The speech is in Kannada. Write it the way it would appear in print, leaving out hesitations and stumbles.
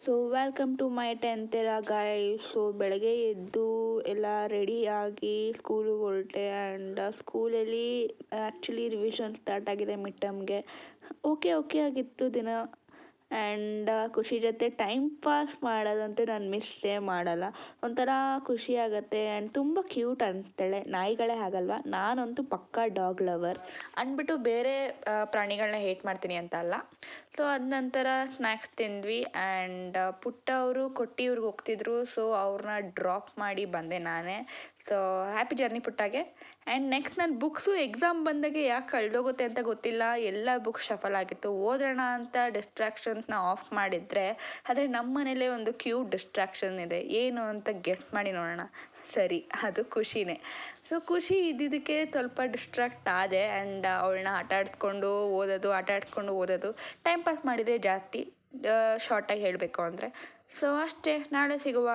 So welcome to my 10th era guys. So ಬೆಳಗ್ಗೆ ಎದ್ದು ಎಲ್ಲ ರೆಡಿಯಾಗಿ ಸ್ಕೂಲಿಗೆ ಹೊರಟೆ. ಆ್ಯಂಡ್ ಸ್ಕೂಲಲ್ಲಿ ಆ್ಯಕ್ಚುಲಿ ರಿವಿಷನ್ ಸ್ಟಾರ್ಟ್ ಆಗಿದೆ ಮಿಡ್ ಟರ್ಮ್ಗೆ. ಓಕೆ ಆಗಿತ್ತು ದಿನ. ಆ್ಯಂಡ್ ಖುಷಿ ಜೊತೆ ಟೈಮ್ ಪಾಸ್ ಮಾಡೋದಂತೂ ನಾನು ಮಿಸ್ಸೇ ಮಾಡಲ್ಲ. ಒಂಥರ ಖುಷಿ ಆಗುತ್ತೆ. ಆ್ಯಂಡ್ ತುಂಬ ಕ್ಯೂಟ್ ಅನಿಸ್ತಾಳೆ. ನಾಯಿಗಳೇ ಆಗಲ್ವಾ, ನಾನಂತೂ ಪಕ್ಕಾ ಡಾಗ್ ಲವರ್. ಅಂದ್ಬಿಟ್ಟು ಬೇರೆ ಪ್ರಾಣಿಗಳನ್ನ ಹೇಟ್ ಮಾಡ್ತೀನಿ ಅಂತ ಅಲ್ಲ. ಸೊ ಅದ ನಂತರ ಸ್ನ್ಯಾಕ್ಸ್ ತಿಂದ್ವಿ. ಆ್ಯಂಡ್ ಪುಟ್ಟ ಅವರು ಕೊಟ್ಟಿಯೂರ್ಗೆ ಹೋಗ್ತಿದ್ರು. ಸೊ ಅವ್ರನ್ನ ಡ್ರಾಪ್ ಮಾಡಿ ಬಂದೆ ನಾನೇ. ಸೊ ಹ್ಯಾಪಿ ಜರ್ನಿ ಪುಟ್ಟಾಗೆ. ಆ್ಯಂಡ್ ನೆಕ್ಸ್ಟ್ ನನ್ನ ಬುಕ್ಸು ಎಕ್ಸಾಮ್ ಬಂದಾಗೆ ಯಾಕೆ ಕಳೆದೋಗುತ್ತೆ ಅಂತ ಗೊತ್ತಿಲ್ಲ, ಎಲ್ಲ ಬುಕ್ಸ್ ಶಫಲ್ ಆಗಿತ್ತು. ಓದೋಣ ಅಂತ ಡಿಸ್ಟ್ರಾಕ್ಷನ್ಸ್ನ ಆಫ್ ಮಾಡಿದರೆ, ಆದರೆ ನಮ್ಮ ಮನೇಲೇ ಒಂದು ಕ್ಯೂಟ್ ಡಿಸ್ಟ್ರಾಕ್ಷನ್ ಇದೆ. ಏನು ಅಂತ ಗೆಸ್ ಮಾಡಿ ನೋಡೋಣ. ಸರಿ, ಅದು ಖುಷಿನೇ. ಸೊ ಖುಷಿ ಇದ್ದಿದ್ದಕ್ಕೆ ಸ್ವಲ್ಪ ಡಿಸ್ಟ್ರಾಕ್ಟ್ ಆದೆ. ಆ್ಯಂಡ್ ಅವಳನ್ನ ಆಟ ಆಡಿಸ್ಕೊಂಡು ಓದೋದು ಟೈಮ್ ಪಾಸ್ ಮಾಡಿದೆ ಜಾಸ್ತಿ, ಶಾರ್ಟಾಗಿ ಹೇಳಬೇಕು ಅಂದರೆ. ಸೊ ಅಷ್ಟೇ, ನಾಳೆ ಸಿಗುವ.